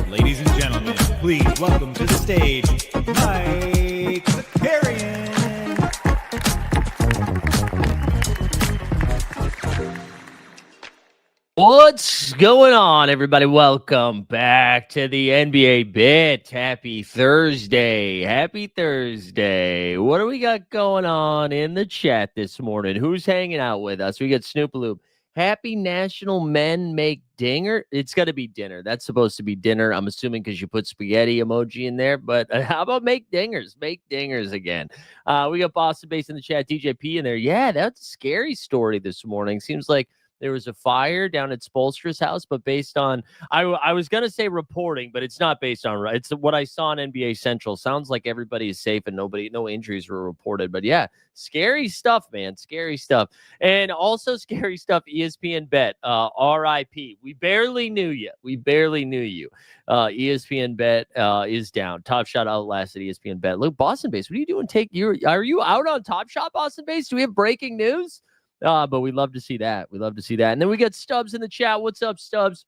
Ladies and gentlemen, please welcome to the stage, Mike Zakarian. What's going on, everybody? Welcome back to the NBA Bit. Happy Thursday. Happy Thursday. What do we got going on in the chat this morning? Who's hanging out with us? We got Snoopaloop. Happy National Men Make Dinger. It's got to be dinner. That's supposed to be dinner. I'm assuming because you put spaghetti emoji in there. But how about make dingers? Make dingers again. We got Boston Base in the chat. DJP in there. Yeah, that's a scary story this morning. Seems like there was a fire down at Spolstra's house, but based on, I was going to say reporting, but it's not based on, it's what I saw on NBA Central. Sounds like everybody is safe and no injuries were reported. But yeah, scary stuff, man. Scary stuff. And also scary stuff, ESPN Bet, RIP. We barely knew you. ESPN Bet is down. Top Shot outlasted ESPN Bet. Look, Boston Base, what are you doing? Are you out on Top Shot, Boston Base? Do we have breaking news? But we love to see that. And then we got Stubbs in the chat. What's up, Stubbs?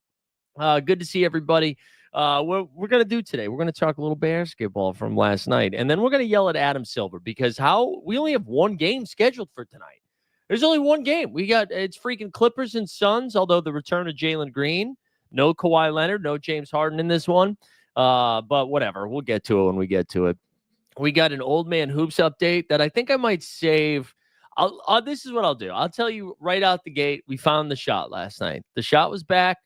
Good to see everybody. What we're going to do today, we're going to talk a little basketball from last night. And then we're going to yell at Adam Silver because we only have one game scheduled for tonight. There's only one game. It's freaking Clippers and Suns, although the return of Jalen Green. No Kawhi Leonard, no James Harden in this one. But whatever. We'll get to it when we get to it. We got an Old Man Hoops update that I think I might save. This is what I'll do. I'll tell you right out the gate, we found the shot last night. The shot was back.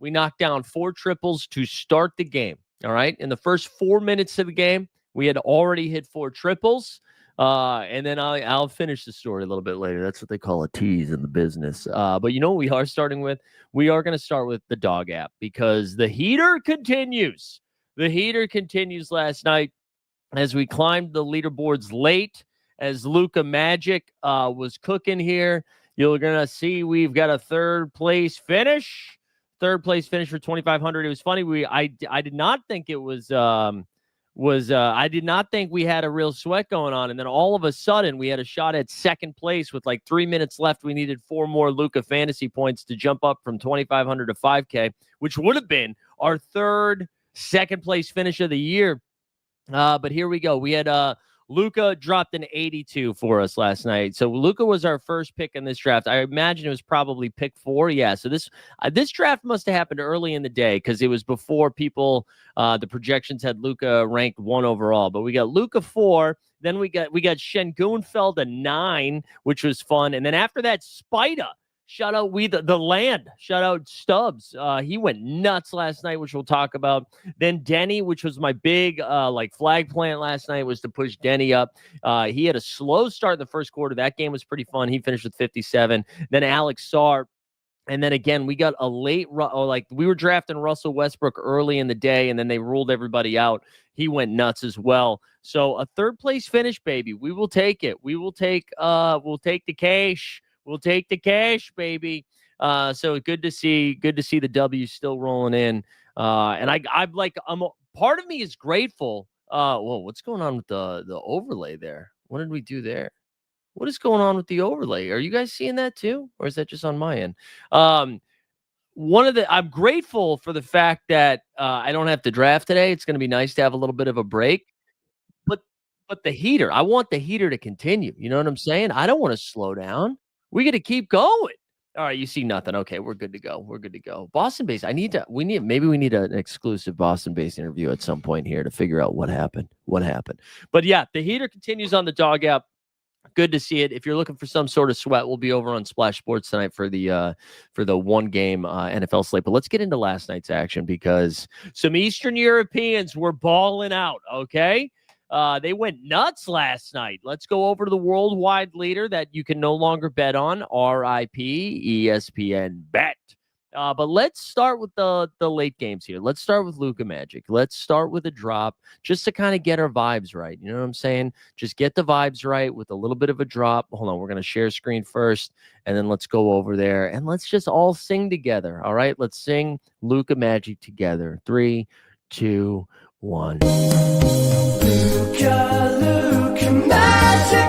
We knocked down 4 triples to start the game. All right. In the first 4 minutes of the game, we had already hit 4 triples. And then I'll finish the story a little bit later. That's what they call a tease in the business. But you know what we are starting with? We are going to start with the dog app because the heater continues. The heater continues last night as we climbed the leaderboards late. As Luka Magic was cooking here, you're going to see we've got a third place finish for 2,500. It was funny. I did not think it was I did not think we had a real sweat going on. And then all of a sudden we had a shot at second place with like 3 minutes left. We needed 4 more Luka fantasy points to jump up from 2,500 to 5K, which would have been our third second place finish of the year. But here we go. We had Luka dropped an 82 for us last night. So Luka was our first pick in this draft. I imagine it was probably pick 4. Yeah. So this draft must have happened early in the day because it was before people, the projections had Luka ranked 1 overall. But we got Luka 4. Then we got Schengenfeld a 9, which was fun. And then after that, Spida. Shout out the land. Shout out Stubbs. He went nuts last night, which we'll talk about. Then Denny, which was my big flag plant last night, was to push Denny up. He had a slow start in the first quarter. That game was pretty fun. He finished with 57. Then Alex Sarr. And then again, we got a late we were drafting Russell Westbrook early in the day, and then they ruled everybody out. He went nuts as well. So a third place finish, baby. We will take it. We'll take the cash. We'll take the cash, baby. So good to see the W still rolling in. And I'm part of me is grateful. Whoa, what's going on with the overlay there? What did we do there? What is going on with the overlay? Are you guys seeing that too? Or is that just on my end? I'm grateful for the fact that I don't have to draft today. It's going to be nice to have a little bit of a break. But the heater, I want the heater to continue. You know what I'm saying? I don't want to slow down. We got to keep going. All right, you see nothing. Okay, we're good to go. We're good to go. Boston based. Maybe we need an exclusive Boston based interview at some point here to figure out what happened. What happened? But yeah, the heater continues on the dog app. Good to see it. If you're looking for some sort of sweat, we'll be over on Splash Sports tonight for the one game NFL slate. But let's get into last night's action because some Eastern Europeans were balling out. Okay. They went nuts last night. Let's go over to the worldwide leader that you can no longer bet on, RIP ESPN Bet. But let's start with the late games here. Let's start with Luka Magic. Let's start with a drop just to kind of get our vibes right. You know what I'm saying? Just get the vibes right with a little bit of a drop. Hold on, we're going to share screen first, and then let's go over there, and let's just all sing together, all right? Let's sing Luka Magic together. 3, 2, 1. Luka Magic.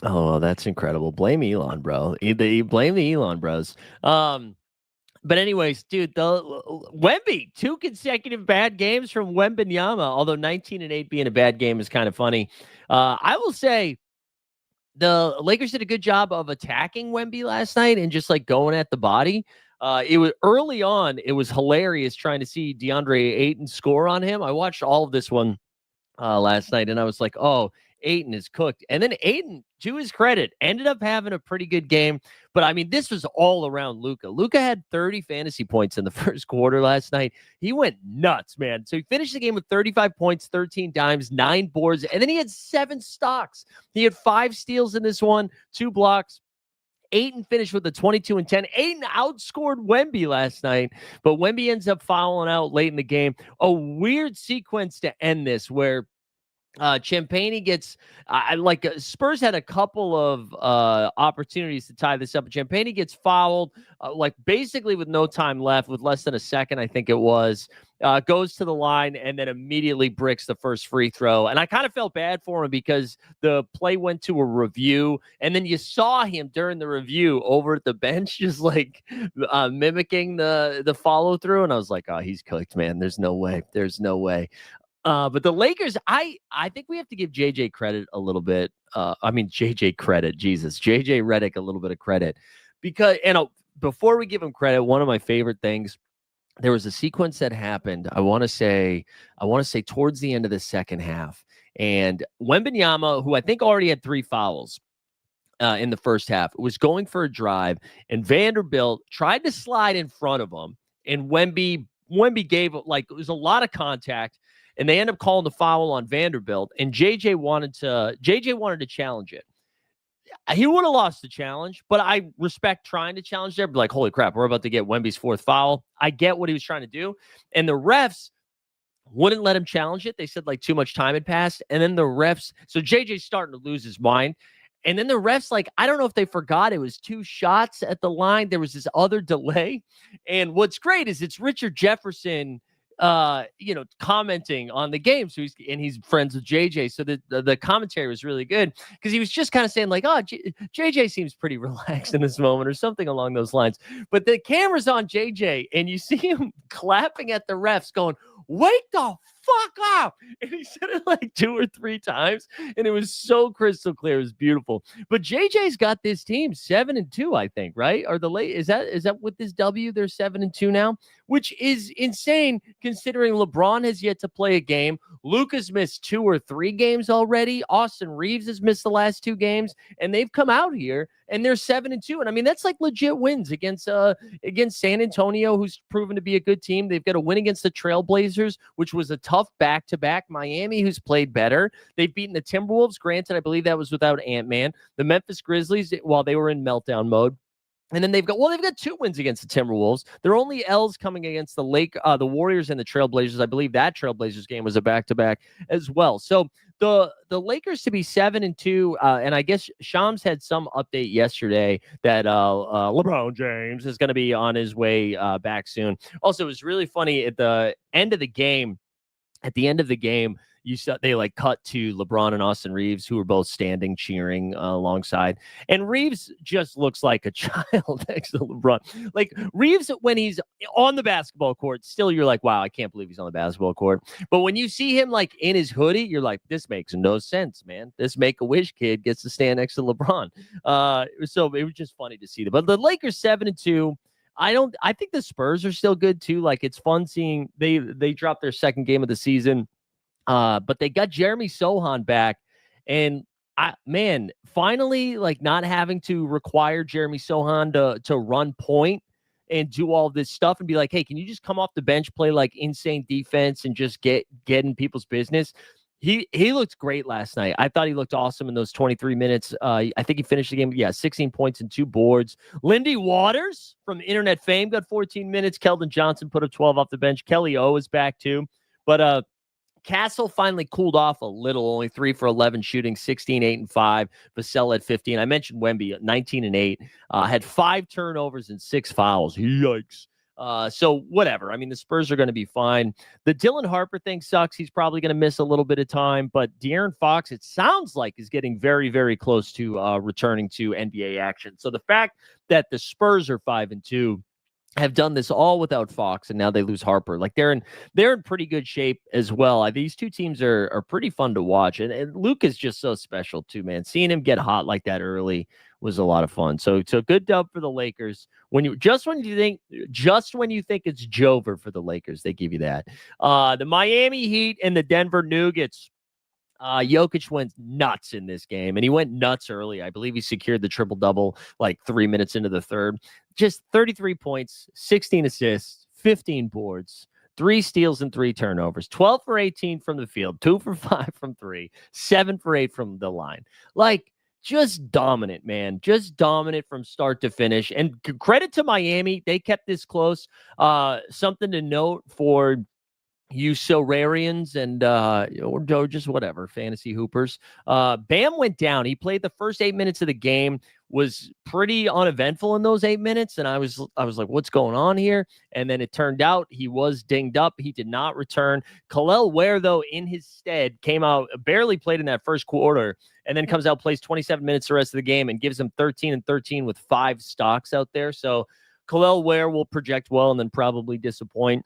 Oh, that's incredible. Blame Elon, bro. Blame the Elon bros. But anyways, dude, the Wemby, 2 consecutive bad games from Wembanyama, although 19-8 being a bad game is kind of funny. I will say the Lakers did a good job of attacking Wemby last night and just like going at the body. It was early on. It was hilarious trying to see DeAndre Ayton score on him. I watched all of this one last night, and I was like, oh, Ayton is cooked. And then Ayton, to his credit, ended up having a pretty good game. But, I mean, this was all around Luka. Luka had 30 fantasy points in the first quarter last night. He went nuts, man. So he finished the game with 35 points, 13 dimes, 9 boards, and then he had 7 stocks. He had 5 steals in this one, 2 blocks. Ayton finished with a 22-10. Ayton outscored Wemby last night, but Wemby ends up fouling out late in the game. A weird sequence to end this where Champagny gets Spurs had a couple of opportunities to tie this up. Champagny gets fouled basically with no time left, with less than a second, I think it was. Goes to the line and then immediately bricks the first free throw. And I kind of felt bad for him because the play went to a review, and then you saw him during the review over at the bench just mimicking the follow through. And I was like, oh, he's cooked, man. There's no way. But the Lakers, I think we have to give JJ credit a little bit. JJ credit, Jesus, JJ Redick a little bit of credit because, before we give him credit, one of my favorite things, there was a sequence that happened. I want to say towards the end of the second half, and Wembanyama, who I think already had 3 fouls in the first half, was going for a drive, and Vanderbilt tried to slide in front of him, and Wemby gave it was a lot of contact. And they end up calling the foul on Vanderbilt, and JJ wanted to challenge it. He would have lost the challenge, but I respect trying to challenge there. But like, holy crap, we're about to get Wemby's 4th foul. I get what he was trying to do. And the refs wouldn't let him challenge it. They said too much time had passed. And then the refs, so JJ's starting to lose his mind. And then the refs, I don't know if they forgot it was 2 shots at the line. There was this other delay. And what's great is it's Richard Jefferson commenting on the game. So he's friends with JJ. So the commentary was really good because he was just kind of saying JJ seems pretty relaxed in this moment or something along those lines. But the camera's on JJ and you see him clapping at the refs going, wake the fuck up. And he said it 2 or 3 times. And it was so crystal clear. It was beautiful. But JJ's got this team 7-2, I think, right? Or is that with this W? They're 7-2 now, which is insane considering LeBron has yet to play a game. Luka's missed 2 or 3 games already. Austin Reeves has missed the last 2 games, and they've come out here and they're 7-2. And I mean, that's legit wins against San Antonio, who's proven to be a good team. They've got a win against the Trailblazers, which was a tough back-to-back. Miami, who's played better. They've beaten the Timberwolves. Granted, I believe that was without Ant-Man. The Memphis Grizzlies, while they were in meltdown mode. And then they've got 2 wins against the Timberwolves. Their only L's coming against the Warriors and the Trailblazers. I believe that Trailblazers game was a back-to-back as well. So the Lakers to be 7-2, and I guess Shams had some update yesterday that LeBron James is going to be on his way back soon. Also, it was really funny at the end of the game. you saw they like cut to LeBron and Austin Reeves, who were both standing cheering alongside. And Reeves just looks like a child next to LeBron. Like Reeves, when he's on the basketball court, still you're like, wow, I can't believe he's on the basketball court. But when you see him like in his hoodie, you're like, this makes no sense, man. This Make-A-Wish kid gets to stand next to LeBron. So it was just funny to see that. But the Lakers 7-2. I think the Spurs are still good too. Like it's fun seeing they dropped their second game of the season. But they got Jeremy Sohan back, and finally, like not having to require Jeremy Sohan to run point and do all this stuff and be like, hey, can you just come off the bench, play like insane defense, and just get in people's business? He looked great last night. I thought he looked awesome in those 23 minutes. I think he finished the game, 16 points and 2 boards. Lindy Waters from Internet fame got 14 minutes. Keldon Johnson put up 12 off the bench. Kelly O is back too. But Castle finally cooled off a little, only 3 for 11 shooting, 16, 8, and 5. Vassell at 15. I mentioned Wemby, 19 and 8. Had 5 turnovers and 6 fouls. Yikes. So whatever. I mean, the Spurs are going to be fine. The Dylan Harper thing sucks. He's probably going to miss a little bit of time, but De'Aaron Fox, it sounds like, is getting very, very close to returning to NBA action. So the fact that the Spurs are 5-2 have done this all without Fox, and now they lose Harper. Like they're in pretty good shape as well. These two teams are pretty fun to watch, and Luka is just so special too, man. Seeing him get hot like that early was a lot of fun. So good dub for the Lakers. When you think it's Jover for the Lakers, they give you that. The Miami Heat and the Denver Nuggets. Jokic went nuts in this game, and he went nuts early. I believe he secured the triple-double like 3 minutes into the third. Just 33 points, 16 assists, 15 boards, 3 steals and 3 turnovers, 12 for 18 from the field, 2 for 5 from 3, 7 for 8 from the line. Like, just dominant, man. Just dominant from start to finish. And credit to Miami. They kept this close. Something to note for you Sorarians and or just whatever fantasy hoopers. Bam went down. He played the first 8 minutes of the game, was pretty uneventful in those 8 minutes, and I was like, what's going on here? And then it turned out he was dinged up. He did not return. Khalil Ware, though, in his stead, came out, barely played in that first quarter, and then comes out, plays 27 minutes the rest of the game, and gives him 13 and 13 with 5 stocks out there. So Khalil Ware will project well and then probably disappoint.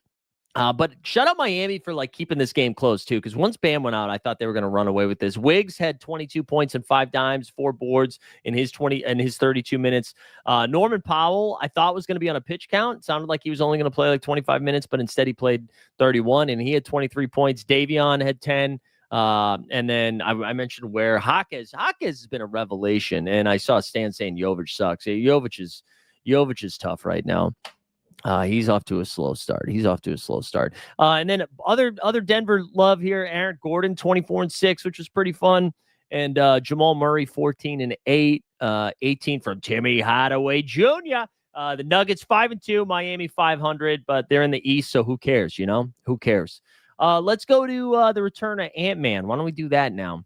But shout out Miami for like keeping this game close too, because once Bam went out, I thought they were going to run away with this. Wiggs had 22 points and 5 dimes, 4 boards in his 32 minutes. Norman Powell, I thought was going to be on a pitch count. It sounded like he was only going to play like 25 minutes, but instead he played 31 and he had 23 points. Davion had 10. And then I mentioned where Jaquez has been a revelation, and I saw Stan saying Jovic sucks. Jovic is tough right now. He's off to a slow start. And then other Denver love here. Aaron Gordon, 24 and 6, which was pretty fun. And Jamal Murray, 14 and 8, 18 from Timmy Hardaway Jr. The Nuggets 5-2, Miami 500, but they're in the East, so who cares? Who cares? Let's go to the return of Ant-Man. Why don't we do that now?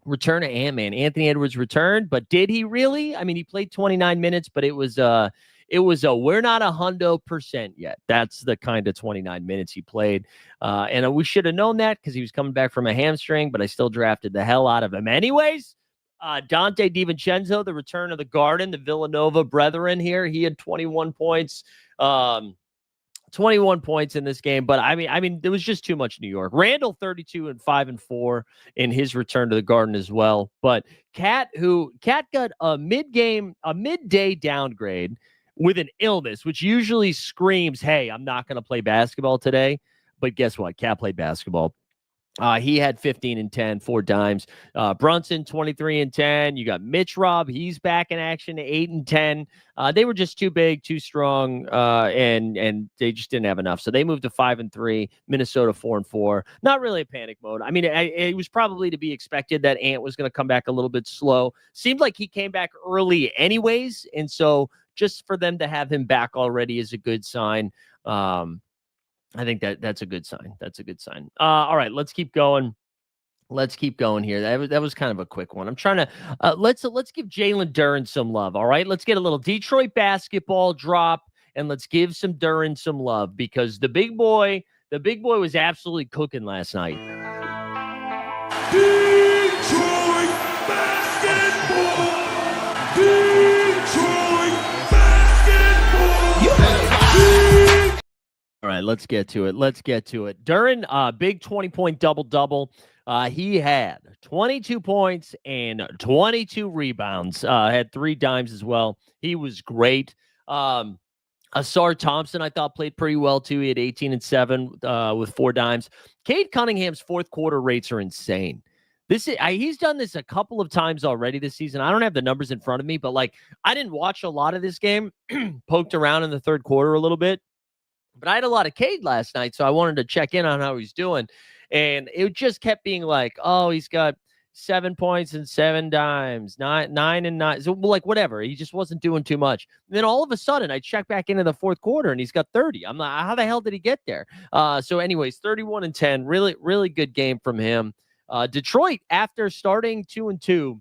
Return of Ant-Man. Anthony Edwards returned, but did he really? I mean, he played 29 minutes, but it was we're not 100% yet. That's the kind of 29 minutes he played. And we should have known that because he was coming back from a hamstring, but I still drafted the hell out of him anyways. Dante DiVincenzo, the return of the Garden, the Villanova brethren here. He had 21 points. 21 points in this game, but I mean, there was just too much New York. Randall 32 and 5 and 4 in his return to the Garden as well. But Cat got a midday downgrade with an illness, which usually screams, "Hey, I'm not going to play basketball today." But guess what? Cat played basketball. He had 15 and 10, 4 dimes. Brunson, 23 and 10. You got Mitch Robb. He's back in action, 8 and 10. They were just too big, too strong, and they just didn't have enough. So they moved to 5 and 3. Minnesota 4 and 4. Not really a panic mode. I mean, it was probably to be expected that Ant was going to come back a little bit slow. Seemed like he came back early anyways, and so just for them to have him back already is a good sign. I think that's a good sign. All right, let's keep going. Here. That was kind of a quick one. I'm trying to let's give Jalen Duren some love. All right, let's get a little Detroit basketball drop and let's give some Duren some love because the big boy was absolutely cooking last night. right, let's get to it. Duren, big 20-point double-double. He had 22 points and 22 rebounds. Had 3 dimes as well. He was great. Asar Thompson, I thought, played pretty well, too. He had 18 and 7 with 4 dimes. Cade Cunningham's fourth quarter rates are insane. He's done this a couple of times already this season. I don't have the numbers in front of me, but I didn't watch a lot of this game. Poked around in the third quarter a little bit. But I had a lot of Cade last night, so I wanted to check in on how he's doing. And it just kept being he's got 7 points and 7 dimes, 9 and 9. So whatever. He just wasn't doing too much. And then all of a sudden I check back into the fourth quarter and he's got 30. I'm like, how the hell did he get there? So anyways, 31 and 10, really, really good game from him. Detroit, after starting 2-2,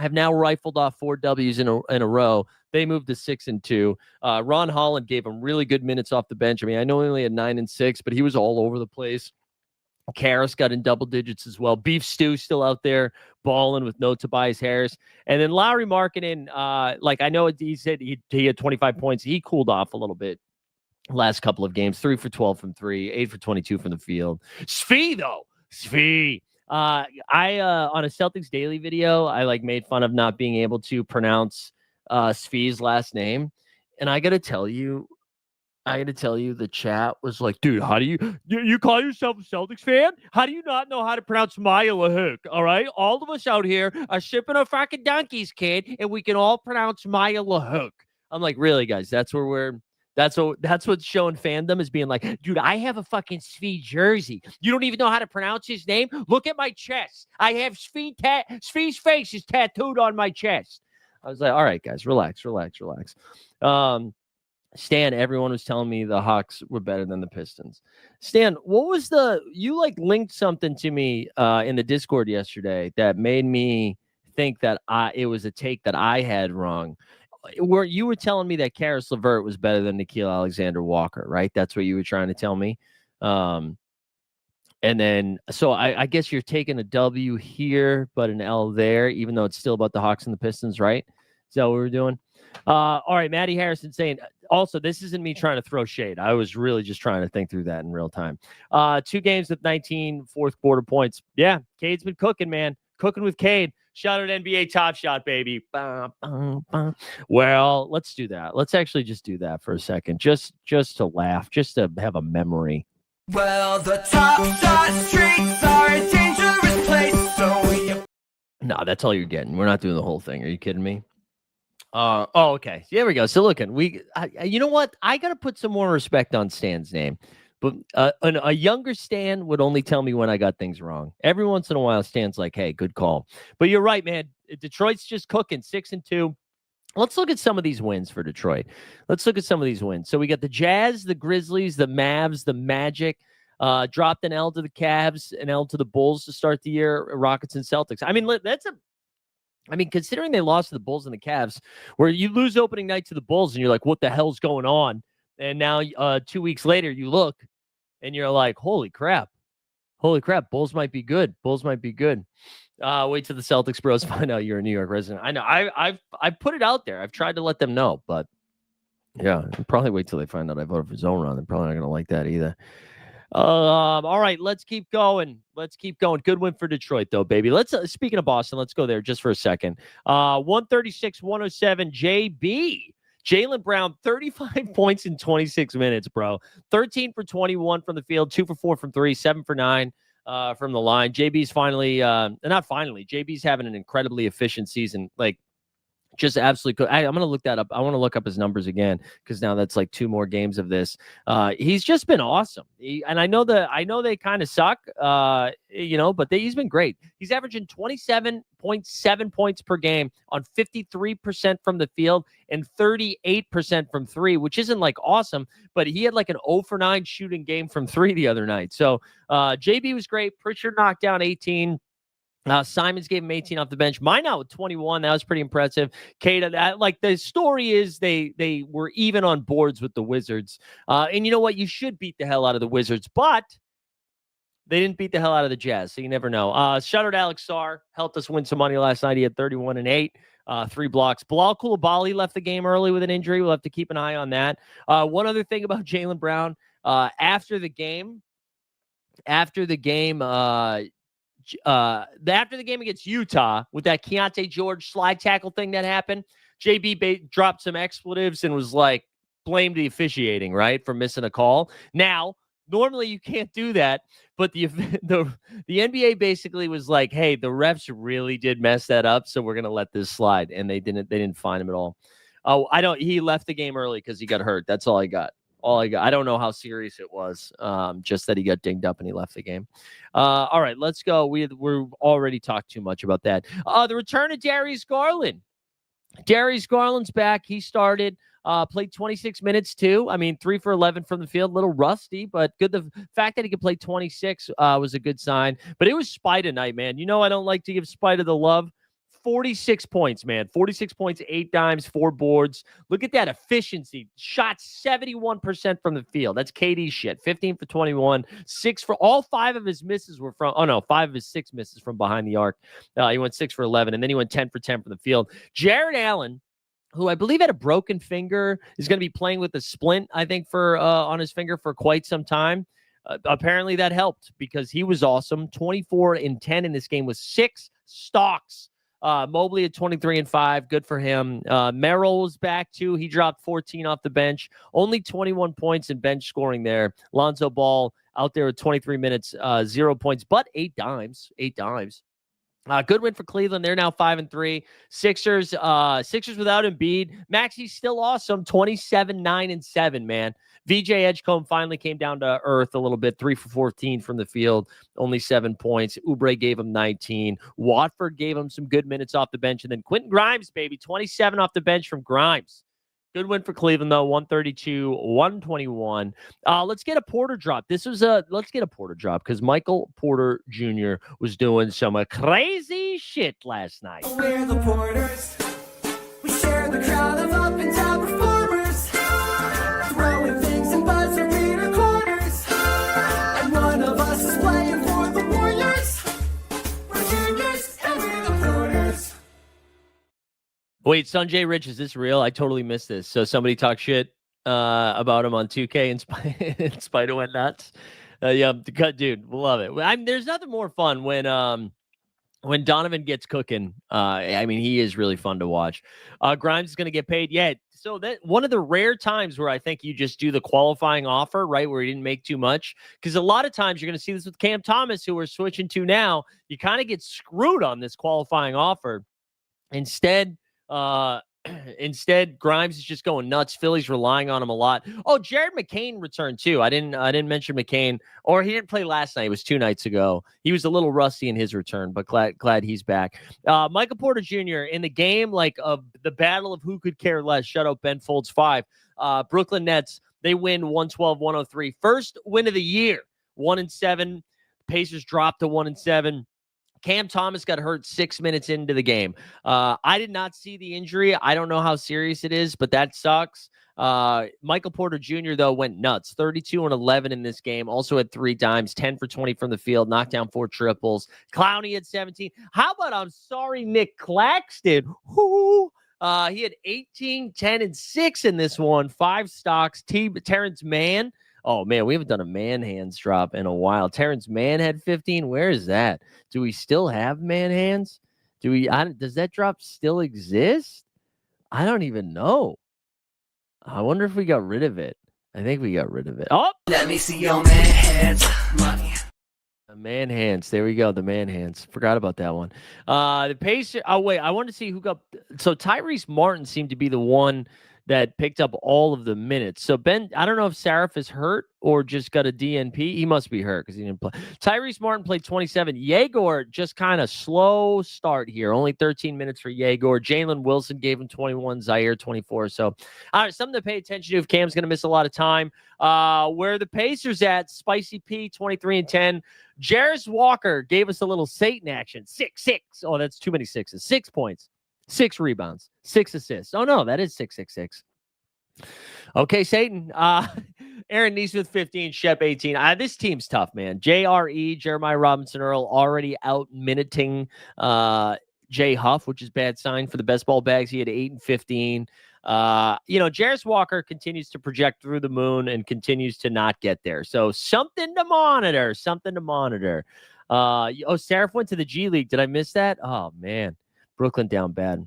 have now rifled off 4 W's in a row. They moved to 6-2. Ron Holland gave him really good minutes off the bench. I mean, I know he only had 9 and 6, but he was all over the place. Karras got in double digits as well. Beef Stew still out there balling with no Tobias Harris. And then Lauri Markkanen, I know he said he had 25 points. He cooled off a little bit last couple of games. 3 for 12 from 3, 8 for 22 from the field. Svi, though. Svi. On a Celtics Daily video, I made fun of not being able to pronounce Svi's last name. And I got to tell you, the chat was like, dude, how do you call yourself a Celtics fan? How do you not know how to pronounce Maya LaHook? All right. All of us out here are shipping our fucking donkeys, kid, and we can all pronounce Maya LaHook. I'm like, really, guys? That's what's showing fandom, is being like, dude, I have a fucking Svi jersey. You don't even know how to pronounce his name? Look at my chest. I have Svi's face is tattooed on my chest. I was like, all right, guys, relax. Stan, everyone was telling me the Hawks were better than the Pistons. Stan, what was you linked something to me in the Discord yesterday that made me think that it was a take that I had wrong. Where you were telling me that Karis LeVert was better than Nickeil Alexander-Walker, right? That's what you were trying to tell me. And then, so I guess you're taking a W here, but an L there, even though it's still about the Hawks and the Pistons, right? Is that what we're doing? All right, Maddie Harrison saying, also, this isn't me trying to throw shade. I was really just trying to think through that in real time. 2 games with 19 fourth quarter points. Yeah, Cade's been cooking, man. Cooking with Cade. Shout out NBA Top Shot, baby. Bah, bah, bah. Well, let's do that. Let's actually just do that for a second. Just to laugh, just to have a memory. Well, the Top Shot streets are a dangerous place, so No, that's all you're getting. We're not doing the whole thing. Are you kidding me? Okay. There we go. So look, you know what? I got to put some more respect on Stan's name. But a younger Stan would only tell me when I got things wrong. Every once in a while, Stan's like, hey, good call. But you're right, man. Detroit's just cooking, 6-2. Let's look at some of these wins for Detroit. So we got the Jazz, the Grizzlies, the Mavs, the Magic. Dropped an L to the Cavs, an L to the Bulls to start the year, Rockets and Celtics. I mean, considering they lost to the Bulls and the Cavs, where you lose opening night to the Bulls and you're like, what the hell's going on? And now 2 weeks later, you look and you're like, holy crap, Bulls might be good. Wait till the Celtics bros find out you're a New York resident. I know I've put it out there. I've tried to let them know, but yeah, probably wait till they find out I voted for Zone Run. They're probably not going to like that either. All right, let's keep going. Good win for Detroit, though, baby. Let's speaking of Boston, let's go there just for a second. 136-107, JB. Jaylen Brown, 35 points in 26 minutes, bro. 13 for 21 from the field, 2 for 4 from 3, 7 for 9 from the line. JB's JB's having an incredibly efficient season. Just absolutely. I'm going to look that up. I want to look up his numbers again because now that's 2 more games of this. He's just been awesome. And I know they kind of suck, but he's been great. He's averaging 27.7 points per game on 53% from the field and 38% from 3, which isn't awesome, but he had an 0 for 9 shooting game from 3 the other night. So JB was great. Pritchard knocked down 18. Simons gave him 18 off the bench. Mine out with 21. That was pretty impressive. Cade, the story is they were even on boards with the Wizards. And you know what? You should beat the hell out of the Wizards, but they didn't beat the hell out of the Jazz, so you never know. Shout out Alex Sarr. Helped us win some money last night. He had 31 and 8, 3 blocks. Bilal Coulibaly left the game early with an injury. We'll have to keep an eye on that. One other thing about Jaylen Brown. After the game, after the game against Utah with that Keontae George slide tackle thing that happened, JB dropped some expletives and was like, blamed the officiating, right, for missing a call. Now, normally you can't do that, but the NBA basically was like, hey, the refs really did mess that up, so we're gonna let this slide, and they didn't fine him at all. Oh, he left the game early because he got hurt. That's all I got. I don't know how serious it was. Just that he got dinged up and he left the game. All right, let's go. We've already talked too much about that. The return of Darius Garland. Darius Garland's back. He started, played 26 minutes too. I mean, 3 for 11 from the field, a little rusty, but good. The fact that he could play 26 was a good sign. But it was Spider night, man. You know I don't like to give Spider the love. 46 points, man. 46 points, 8 dimes, 4 boards. Look at that efficiency. Shot 71% from the field. That's KD shit. 15 for 21. 6 for all 5 of his misses were from, 5 of his 6 misses from behind the arc. He went 6 for 11, and then he went 10 for 10 from the field. Jared Allen, who I believe had a broken finger, is going to be playing with a splint, I think, for on his finger for quite some time. Apparently that helped because he was awesome. 24 and 10 in this game with 6 stocks. Mobley at 23 and 5. Good for him. Merrill was back too. He dropped 14 off the bench. Only 21 points in bench scoring there. Lonzo Ball out there at 23 minutes, 0 points, but 8 dimes. 8 dimes. Good win for Cleveland. They're now 5-3. Sixers without Embiid. Maxi's still awesome. 27, 9 and 7, man. VJ Edgecombe finally came down to earth a little bit. 3 for 14 from the field. Only 7 points. Oubre gave him 19. Watford gave him some good minutes off the bench. And then Quentin Grimes, baby. 27 off the bench from Grimes. Good win for Cleveland, though. 132-121. Let's get a Porter drop. Let's get a Porter drop because Michael Porter Jr. was doing some crazy shit last night. We're the Porters. We share the crowd of up and down performers. Throwing things in buzzer beater corners. And one of us is playing for the Warriors. We're juniors and we're the Porters. Wait, Sanjay Rich, is this real? I totally missed this. So somebody talked shit about him on 2K and Spider went nuts. Yeah, dude, love it. There's nothing more fun when Donovan gets cooking. I mean, he is really fun to watch. Grimes is going to get paid. Yeah, so that one of the rare times where I think you just do the qualifying offer, right, where he didn't make too much. Because a lot of times you're going to see this with Cam Thomas, who we're switching to now. You kind of get screwed on this qualifying offer. Instead, Grimes is just going nuts. Philly's relying on him a lot. Oh, Jared McCain returned too. I didn't mention McCain, or he didn't play last night. It was 2 nights ago. He was a little rusty in his return, but glad he's back. Michael Porter Jr. in the game, like of the battle of who could care less. Shut up, Ben Folds 5. Brooklyn Nets, they win 112-103. First win of the year. 1-7. Pacers dropped to 1-7. Cam Thomas got hurt 6 minutes into the game. I did not see the injury. I don't know how serious it is, but that sucks. Michael Porter Jr., though, went nuts. 32 and 11 in this game. Also had 3 dimes, 10 for 20 from the field, knocked down 4 triples. Clowney had 17. How about, I'm sorry, Nick Claxton? Whoo! He had 18, 10, and 6 in this one. 5 stocks. Terrence Mann. Oh, man, we haven't done a man hands drop in a while. Terrence Mann had 15. Where is that? Do we still have man hands? Does that drop still exist? I don't even know. I wonder if we got rid of it. I think we got rid of it. Oh! Let me see your man hands. Money. The man hands. There we go. The man hands. Forgot about that one. The Pacers. Oh, wait. I want to see who got. So Tyrese Martin seemed to be the one that picked up all of the minutes. So Ben, I don't know if Sarif is hurt or just got a DNP. He must be hurt because he didn't play. Tyrese Martin played 27. Yegor just kind of slow start here. Only 13 minutes for Yegor. Jalen Wilson gave him 21. Zaire 24. So, all right, something to pay attention to if Cam's going to miss a lot of time. Where the Pacers at, Spicy P, 23 and 10. Jarris Walker gave us a little Satan action. 6-6. Oh, that's too many sixes. 6 points. 6 rebounds, 6 assists. Oh, no, that is 666. Okay, Satan. Aaron Nesmith, 15. Shep, 18. This team's tough, man. JRE, Jeremiah Robinson Earl, already out-minuting Jay Huff, which is bad sign for the best ball bags. He had 8 and 15. Jarris Walker continues to project through the moon and continues to not get there. So something to monitor. Seraph went to the G League. Did I miss that? Oh, man. Brooklyn down bad.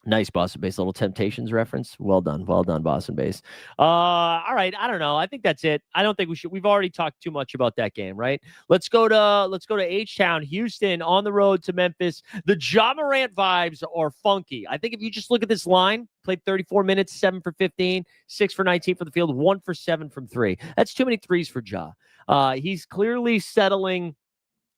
Nice Boston Base little Temptations reference. Well done, Boston Base. All right, I don't know. I think that's it. I don't think we should. We've already talked too much about that game, right? Let's go to H-Town, Houston, on the road to Memphis. The Ja Morant vibes are funky. I think if you just look at this line, played 34 minutes, 7 for 15, 6 for 19 from the field, 1 for 7 from 3. That's too many threes for Ja. He's clearly settling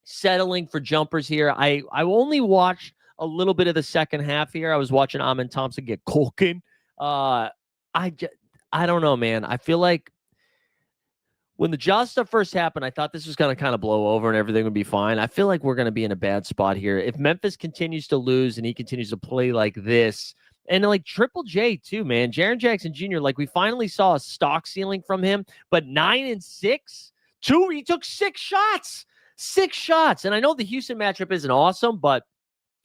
for jumpers here. I only watched a little bit of the second half here. I was watching Amin Thompson get colking. I don't know, man. I feel like when the Ja stuff first happened, I thought this was going to kind of blow over and everything would be fine. I feel like we're going to be in a bad spot here. If Memphis continues to lose and he continues to play like this, and like Triple J too, man, Jaren Jackson Jr., like we finally saw a stock ceiling from him, but 9 and 6, he took 6 shots. 6 shots. And I know the Houston matchup isn't awesome, but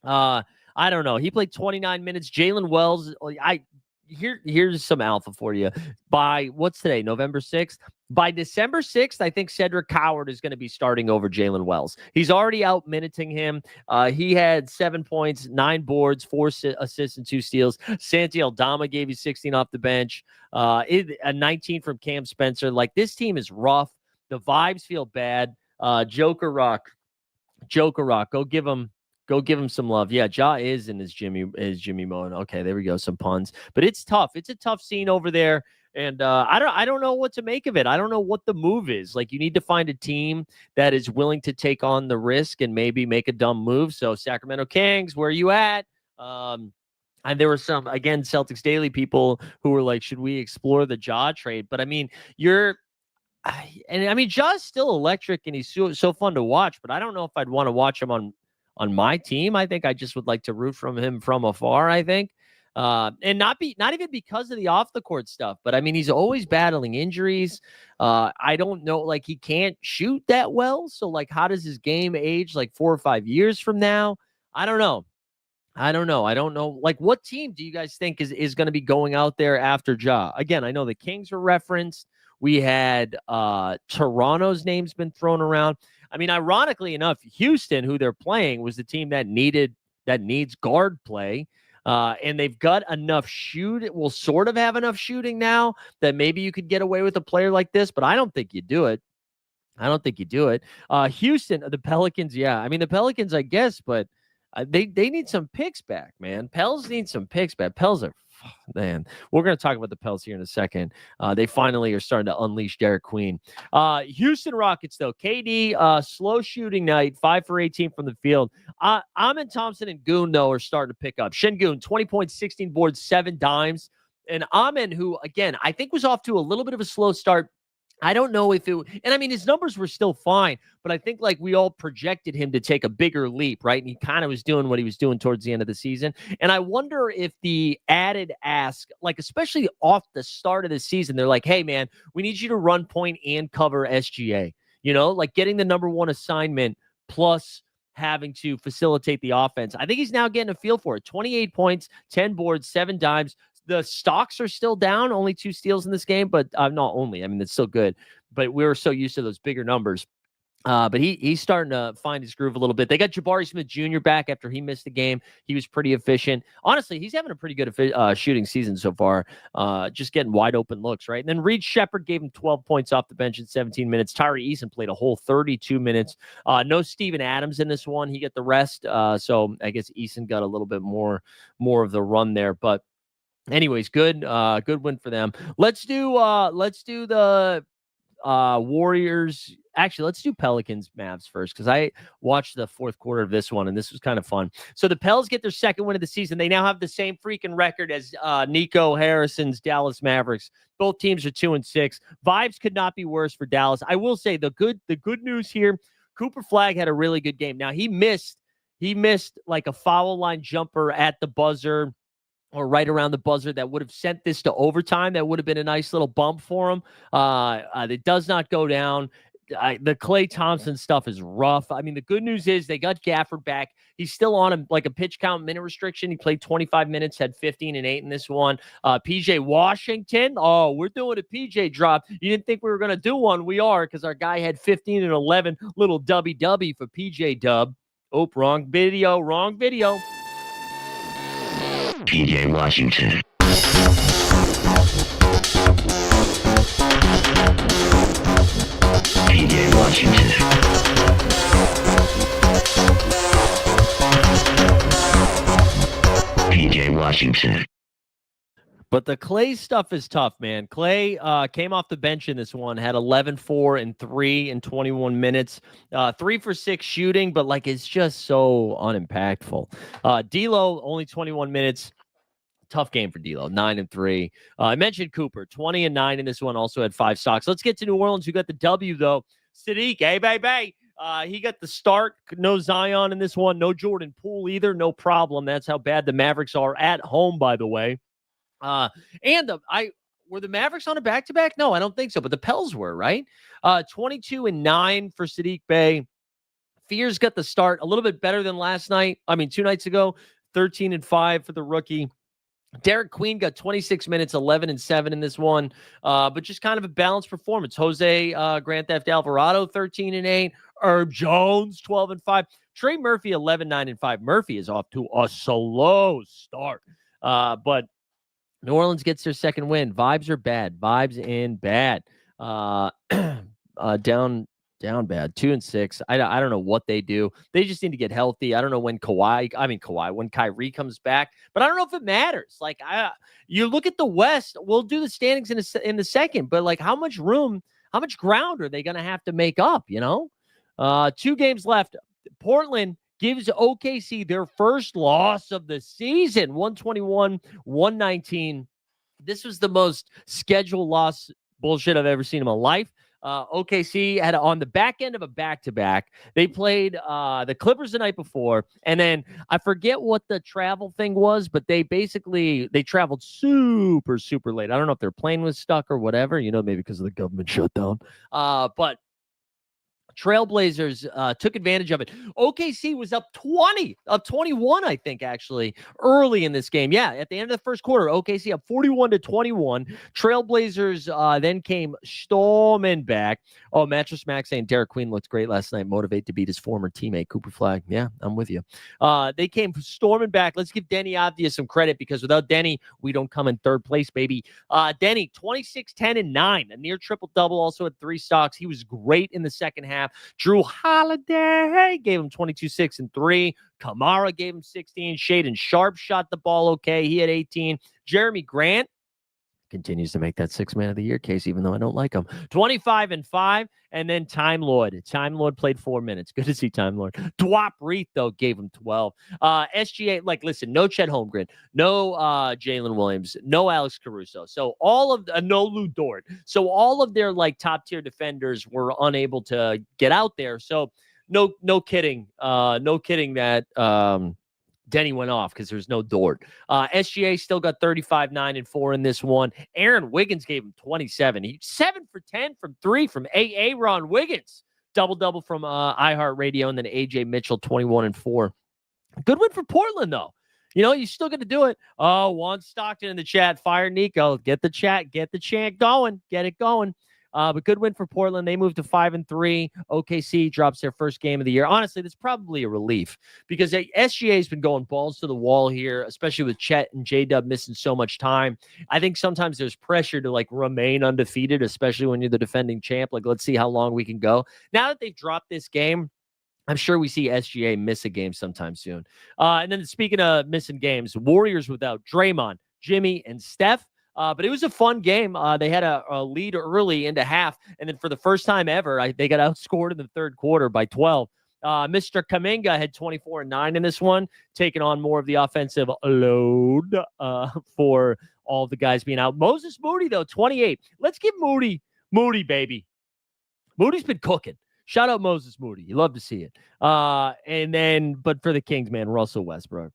I don't know. He played 29 minutes. Jalen Wells, here's some alpha for you. By what's today, November 6th? By December 6th, I think Cedric Coward is going to be starting over Jalen Wells. He's already out-minuting him. He had 7 points, 9 boards, 4 assists, and 2 steals. Santi Aldama gave you 16 off the bench. A 19 from Cam Spencer. Like, this team is rough. The vibes feel bad. Joker Rock. Go give him some love. Yeah, Ja is in his Jimmy mode. Okay, there we go. Some puns, but it's tough. It's a tough scene over there, and I don't know what to make of it. I don't know what the move is. Like, you need to find a team that is willing to take on the risk and maybe make a dumb move. So Sacramento Kings, where are you at? And there were some, again, Celtics Daily people who were like, should we explore the Ja trade? But I mean, Ja's still electric and he's so fun to watch, but I don't know if I'd want to watch him on my team. I think I just would like to root from him from afar, I think. And not even because of the off the court stuff, but I mean, he's always battling injuries. I don't know, like, he can't shoot that well. So like, how does his game age like 4 or 5 years from now? I don't know. Like, what team do you guys think is going to be going out there after Ja? Again, I know the Kings were referenced. We had Toronto's name's been thrown around. I mean, ironically enough, Houston, who they're playing, was the team that needs guard play. And they've got enough will sort of have enough shooting now that maybe you could get away with a player like this, but I don't think you do it. Houston, the Pelicans, yeah. I mean, the Pelicans, I guess, but they need some picks back, man. Pels need some picks back. Pels are, man, we're going to talk about the Pels here in a second. They finally are starting to unleash Derek Queen. Houston Rockets, though. KD, slow shooting night, 5 for 18 from the field. Amin Thompson and Goon, though, are starting to pick up. Şengün, 20 points, 16 boards, 7 dimes. And Amin, who, again, I think was off to a little bit of a slow start. I don't know if and I mean, his numbers were still fine, but I think like we all projected him to take a bigger leap, right? And he kind of was doing what he was doing towards the end of the season. And I wonder if the added ask, like, especially off the start of the season, they're like, hey, man, we need you to run point and cover SGA, like getting the number 1 assignment plus having to facilitate the offense. I think he's now getting a feel for it. 28 points, 10 boards, 7 dimes. The stocks are still down, only 2 steals in this game, but not only. I mean, it's still good, but we were so used to those bigger numbers. But he's starting to find his groove a little bit. They got Jabari Smith Jr. back after he missed the game. He was pretty efficient. Honestly, he's having a pretty good shooting season so far, just getting wide open looks, right? And then Reed Shepherd gave him 12 points off the bench in 17 minutes. Tyree Eason played a whole 32 minutes. No Steven Adams in this one. He got the rest. So I guess Eason got a little bit more of the run there. But anyways, good win for them. Let's do the Warriors. Actually, let's do Pelicans Mavs first, because I watched the fourth quarter of this one, and this was kind of fun. So the Pels get their second win of the season. They now have the same freaking record as Nico Harrison's Dallas Mavericks. Both teams are 2-6. Vibes could not be worse for Dallas. I will say the good news here, Cooper Flagg had a really good game. Now he missed like a foul line jumper at the buzzer, or right around the buzzer, that would have sent this to overtime. That would have been a nice little bump for him. It does not go down. the Klay Thompson stuff is rough. I mean, the good news is they got Gafford back. He's still on a pitch count minute restriction. He played 25 minutes, had 15 and 8 in this one. PJ Washington. Oh, we're doing a PJ drop. You didn't think we were going to do one. We are, because our guy had 15 and 11. Little W for PJ Dub. Oh, wrong video. PJ Washington. PJ Washington. PJ Washington. But the Klay stuff is tough, man. Klay came off the bench in this one, had 11, 4, and 3 in 21 minutes. 3 for 6 shooting, but it's just so unimpactful. D'Lo, only 21 minutes. Tough game for D'Lo, 9 and 3. I mentioned Cooper, 20 and 9 in this one, also had 5 stocks. Let's get to New Orleans, who got the W, though. Sadiq, hey, baby. He got the start. No Zion in this one. No Jordan Poole either. No problem. That's how bad the Mavericks are at home, by the way. Were the Mavericks on a back-to-back? No, I don't think so, but the Pels were, right? 22 and 9 for Sadiq Bey. Fears got the start, a little bit better than last night. 2 nights ago, 13 and 5 for the rookie. Derek Queen got 26 minutes, 11 and 7 in this one, but just kind of a balanced performance. Jose Grand Theft Alvarado, 13 and 8. Herb Jones, 12 and 5. Trey Murphy, 11, 9 and 5. Murphy is off to a slow start, but New Orleans gets their second win. Vibes are bad. Vibes in bad. Down bad. 2 and 6. I don't know what they do. They just need to get healthy. I don't know when when Kyrie comes back, but I don't know if it matters. You look at the West, we'll do the standings in the second, but how much ground are they going to have to make up, 2 games left. Portland gives OKC their first loss of the season, 121-119. This was the most scheduled loss bullshit I've ever seen in my life. OKC had on the back end of a back-to-back. They played the Clippers the night before, and then I forget what the travel thing was, but they traveled super, super late. I don't know if their plane was stuck or whatever, maybe because of the government shutdown. But Trailblazers took advantage of it. OKC was up 21, I think, actually, early in this game. Yeah, at the end of the first quarter, OKC up 41-21. Trailblazers then came storming back. Oh, Mattress Max saying Derek Queen looked great last night. Motivate to beat his former teammate, Cooper Flag. Yeah, I'm with you. They came storming back. Let's give Denny Avdia some credit, because without Denny, we don't come in third place, baby. Denny, 26, 10, and 9. A near triple-double, also had 3 stocks. He was great in the second half. Drew Holiday gave him 22, 6, and 3. Kamara gave him 16. Shaden Sharp shot the ball okay. He had 18. Jeremy Grant continues to make that 6th man of the year case, even though I don't like him. 25 and 5. And then Time Lord. Time Lord played 4 minutes. Good to see Time Lord. Dwap Reith, though, gave him 12. SGA, listen, no Chet Holmgren, no Jalen Williams, no Alex Caruso. So all of no Lou Dort. So all of their top tier defenders were unable to get out there. So no kidding. No kidding that Denny went off, because there's no Dort. SGA still got 35, 9, and 4 in this one. Aaron Wiggins gave him 27. He's 7 for 10 from 3 from Ron Wiggins. Double from iHeartRadio, and then AJ Mitchell, 21 and 4. Good win for Portland, though. You still got to do it. Oh, Juan Stockton in the chat. Fire Nico. Get the chant going. Get it going. But good win for Portland. They moved to 5 and 3. OKC drops their first game of the year. Honestly, that's probably a relief, because SGA has been going balls to the wall here, especially with Chet and J-Dub missing so much time. I think sometimes there's pressure to remain undefeated, especially when you're the defending champ. Let's see how long we can go. Now that they've dropped this game, I'm sure we see SGA miss a game sometime soon. And then speaking of missing games, Warriors without Draymond, Jimmy, and Steph. But it was a fun game. They had a lead early into half, and then for the first time ever, they got outscored in the third quarter by 12. Mr. Kuminga had 24 and 9 in this one, taking on more of the offensive load for all the guys being out. Moses Moody, though, 28. Let's give Moody, baby. Moody's been cooking. Shout out Moses Moody. You love to see it. And then, but for the Kings, man, Russell Westbrook.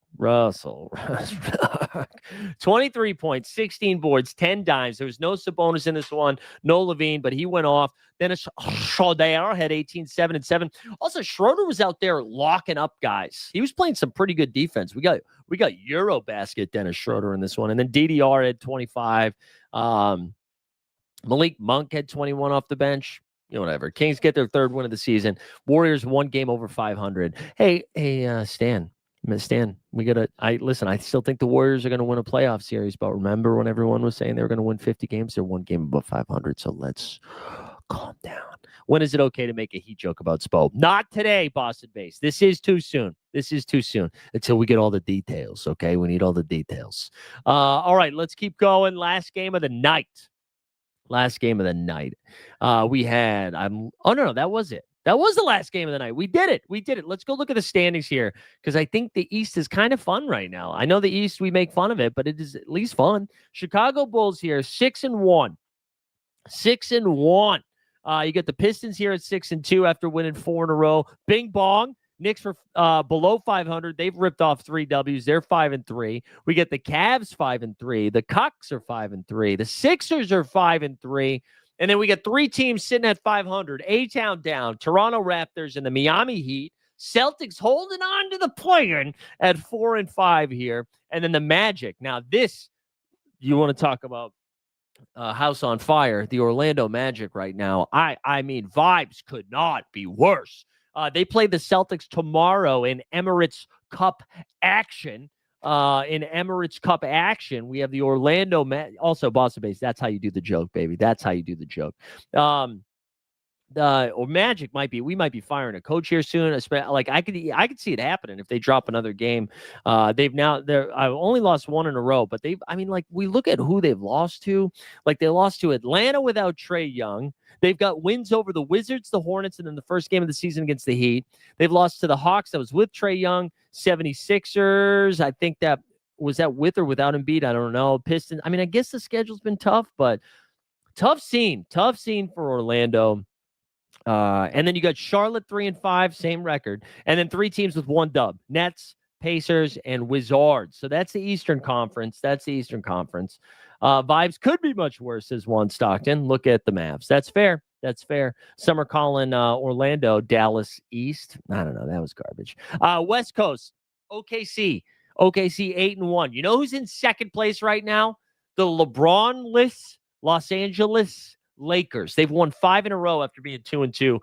23 points, 16 boards, 10 dimes. There was no Sabonis in this one, no Levine, but he went off. Dennis Schroeder had 18, 7, and 7. Also, Schroeder was out there locking up guys. He was playing some pretty good defense. We got Eurobasket Dennis Schroeder in this one. And then DDR had 25. Malik Monk had 21 off the bench. Whatever. Kings get their third win of the season. Warriors 1 game over 500. Hey, Stan, we gotta. I still think the Warriors are gonna win a playoff series. But remember when everyone was saying they were gonna win 50 games? They're 1 game above 500. So let's calm down. When is it okay to make a heat joke about Spo? Not today, Boston base. This is too soon. Until we get all the details. Okay, we need all the details. All right, let's keep going. Last game of the night. We had, no, that was it. That was the last game of the night. We did it. Let's go look at the standings here because I think the East is kind of fun right now. I know the East, we make fun of it, but it is at least fun. Chicago Bulls here, 6-1. 6-1. You get the Pistons here at 6-2 after winning 4 in a row. Bing bong. Knicks were below 500. They've ripped off 3 Ws. They're 5-3. We get the Cavs 5-3. The Cucks are 5-3. The Sixers are 5-3. And then we get 3 teams sitting at 500. A-Town down. Toronto Raptors and the Miami Heat. Celtics holding on to the play-in at 4-5 here. And then the Magic. Now this, you want to talk about house on fire. The Orlando Magic right now. I mean, vibes could not be worse. They play the Celtics tomorrow in Emirates Cup action. We have the Orlando also Boston base. That's how you do the joke, baby. That's how you do the joke. Or Magic we might be firing a coach here soon. Like I could see it happening if they drop another game. I've only lost 1 in a row, but we look at who they've lost to. Like they lost to Atlanta without Trae Young. They've got wins over the Wizards, the Hornets, and then the first game of the season against the Heat. They've lost to the Hawks. That was with Trae Young. 76ers. I think that was that with or without Embiid. I don't know. Pistons. I guess the schedule's been tough, but tough scene for Orlando. And then you got Charlotte 3-5, same record. And then 3 teams with 1 dub. Nets, Pacers, and Wizards. So that's the Eastern Conference. Vibes could be much worse, says Juan Stockton. Look at the Mavs. That's fair. Some are calling Orlando Dallas East. I don't know. That was garbage. West Coast, OKC 8-1. You know who's in second place right now? The LeBron-less Los Angeles Lakers. They've won 5 in a row after being 2-2.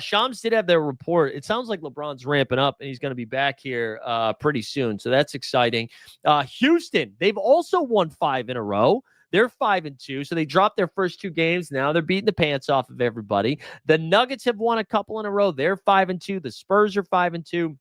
Shams did have their report. It sounds like LeBron's ramping up and he's going to be back here pretty soon. So that's exciting. Houston, they've also won 5 in a row. They're 5-2. So they dropped their first 2 games. Now they're beating the pants off of everybody. The Nuggets have won a couple in a row. They're 5-2. The Spurs are 5-2.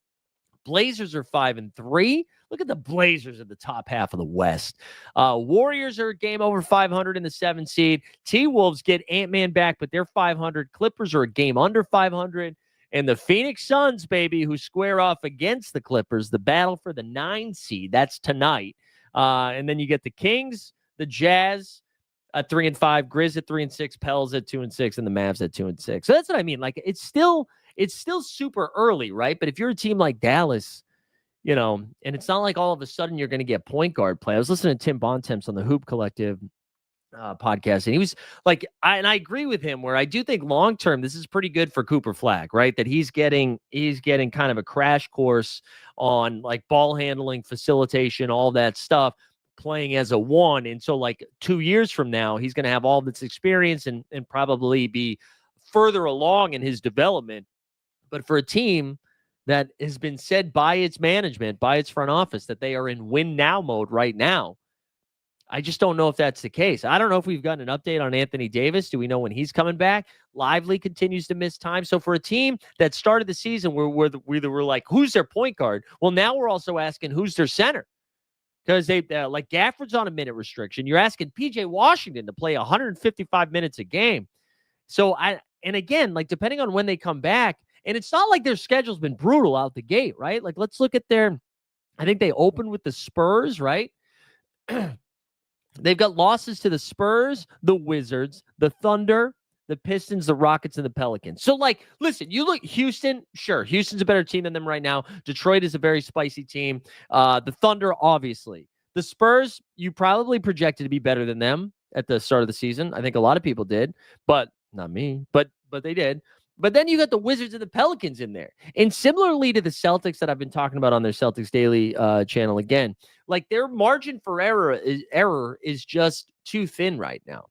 Blazers are 5-3. Look at the Blazers at the top half of the West. Warriors are a game over 500 in the 7th seed. T-Wolves get Ant-Man back, but they're 500. Clippers are a game under 500. And the Phoenix Suns, baby, who square off against the Clippers, the battle for the 9 seed. That's tonight. And then you get the Kings, the Jazz at 3-5, Grizz at 3-6, Pels at 2-6, and the Mavs at 2-6. So that's what I mean. Like it's still super early, right? But if you're a team like Dallas, and it's not like all of a sudden you're going to get point guard play. I was listening to Tim Bontemps on the Hoop Collective podcast, and he was like, I agree with him where I do think long term this is pretty good for Cooper Flagg, right? That he's getting kind of a crash course on like ball handling, facilitation, all that stuff, playing as a 1. And so like 2 years from now, he's going to have all this experience and probably be further along in his development. But for a team that has been said by its management, by its front office, that they are in win now mode right now, I just don't know if that's the case. I don't know if we've gotten an update on Anthony Davis. Do we know when he's coming back? Lively continues to miss time. So for a team that started the season where we're like, who's their point guard? Well, now we're also asking who's their center. Because they like Gafford's on a minute restriction. You're asking PJ Washington to play 155 minutes a game. So and again, like depending on when they come back, and it's not like their schedule's been brutal out the gate, right? Like let's look at I think they opened with the Spurs, right? They've got losses to the Spurs, the Wizards, the Thunder, the Pistons, the Rockets, and the Pelicans. So, like, listen, you look Houston, sure, Houston's a better team than them right now. Detroit is a very spicy team. The Thunder, obviously. The Spurs, you probably projected to be better than them at the start of the season. I think a lot of people did, but not me, but they did. But then you got the Wizards and the Pelicans in there. And similarly to the Celtics that I've been talking about on their Celtics Daily channel again, like their margin for error is just too thin right now.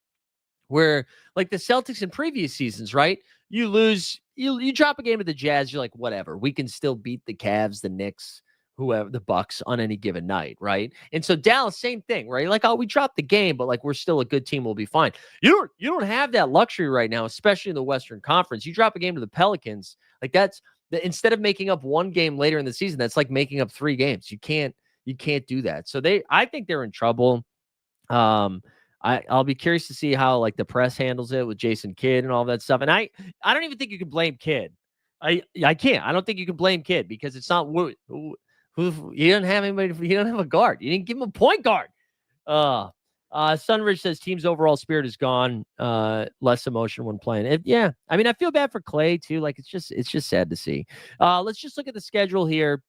Where like the Celtics in previous seasons, right? You lose, you drop a game to the Jazz, you're like, whatever, we can still beat the Cavs, the Knicks, whoever, the Bucks on any given night, right? And so Dallas, same thing, right? Like, oh, we dropped the game, but like we're still a good team, we'll be fine. You don't have that luxury right now, especially in the Western Conference. You drop a game to the Pelicans, like instead of making up one game later in the season, that's like making up 3 games. You can't do that. So I think they're in trouble. I'll be curious to see how like the press handles it with Jason Kidd and all that stuff. And I don't even think you can blame Kidd. I can't. I don't think you can blame Kidd because it's not who you don't have anybody. You don't have a guard. You didn't give him a point guard. Sunridge says team's overall spirit is gone. Less emotion when playing. Yeah, I mean I feel bad for Clay too. Like it's just sad to see. Let's just look at the schedule here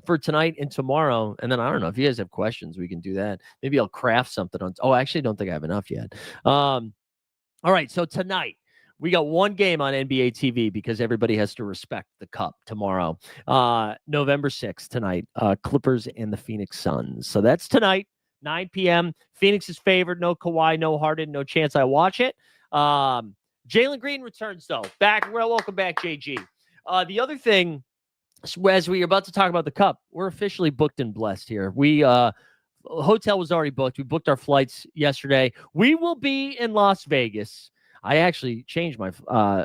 for tonight and tomorrow. And then I don't know if you guys have questions, we can do that. Maybe I'll craft something on. Oh, I actually don't think I have enough yet. All right. So tonight we got one game on NBA TV because everybody has to respect the cup tomorrow. November 6th tonight, Clippers and the Phoenix Suns. So that's tonight, 9 p.m. Phoenix is favored. No Kawhi, no Harden, no chance I watch it. Jalen Green returns though. Welcome back, JG. The other thing, as we are about to talk about the cup, we're officially booked and blessed here. Hotel was already booked. We booked our flights yesterday. We will be in Las Vegas. I actually changed my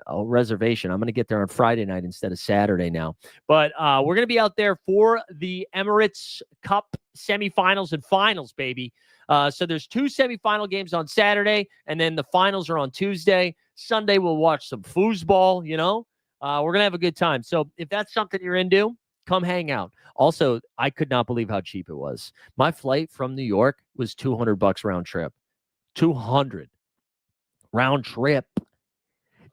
reservation. I'm going to get there on Friday night instead of Saturday now. But we're going to be out there for the Emirates Cup semifinals and finals, baby. So there's 2 semifinal games on Saturday, and then the finals are on Tuesday. Sunday, we'll watch some foosball, you know. We're going to have a good time. So if that's something you're into, come hang out. Also, I could not believe how cheap it was. My flight from New York was $200 round trip. 200 round trip.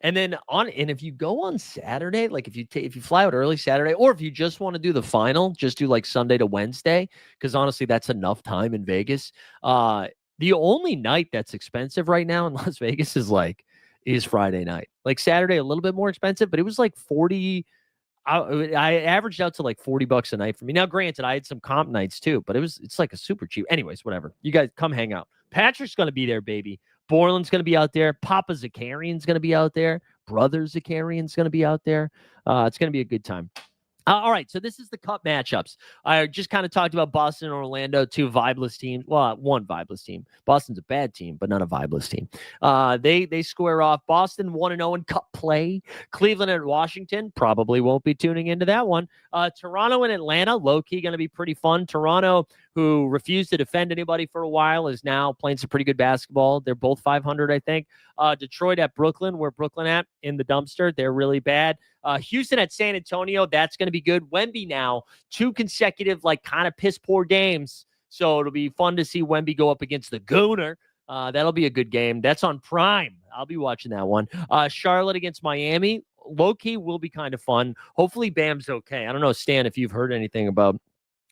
And then if you go on Saturday, like if you fly out early Saturday, or if you just want to do the final, just do like Sunday to Wednesday, because honestly, that's enough time in Vegas. The only night that's expensive right now in Las Vegas is Friday night. Like Saturday, a little bit more expensive, but it was like 40. I averaged out to like $40 a night for me. Now, granted, I had some comp nights too, but it's like a super cheap. Anyways, whatever. You guys come hang out. Patrick's going to be there, baby. Borland's going to be out there. Papa Zakarian's going to be out there. Brother Zakarian's going to be out there. It's going to be a good time. All right, so this is the cup matchups. I just kind of talked about Boston and Orlando, 2 vibeless teams. Well, 1 vibeless team. Boston's a bad team, but not a vibeless team. They square off. Boston 1-0 in cup play. Cleveland and Washington probably won't be tuning into that one. Toronto and Atlanta, low-key going to be pretty fun. Toronto, who refused to defend anybody for a while, is now playing some pretty good basketball. They're both 500, I think. Detroit at Brooklyn. Where Brooklyn at? In the dumpster. They're really bad. Houston at San Antonio. That's going to be good. Wemby now. 2 consecutive, like, kind of piss-poor games. So it'll be fun to see Wemby go up against the Gooner. That'll be a good game. That's on Prime. I'll be watching that one. Charlotte against Miami. Low-key will be kind of fun. Hopefully Bam's okay. I don't know, Stan, if you've heard anything about